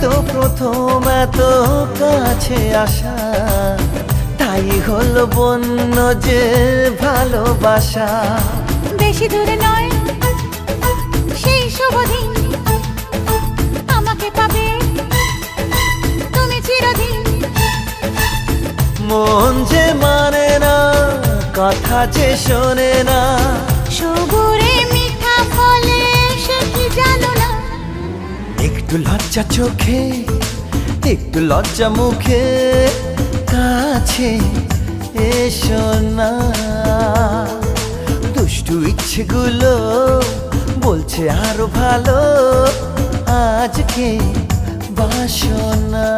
তো প্রথম এত কাছে আসা, তাই হলো বন্য যে ভালোবাসা। বেশি দূরে নয় সেই শুভ দিন, আমাকে পাবে তুমি চিরদিন। মন যে মানে না, কথা যে শোনে না, সবুরে মিঠা ফলে সে কি জানো না। একটু লজ্জা চোখে একটু লজ্জা মুখে, কাছে এসো না। দুষ্টু ইচ্ছেগুলো বলছে আরো ভালো, আজকে বাসনা।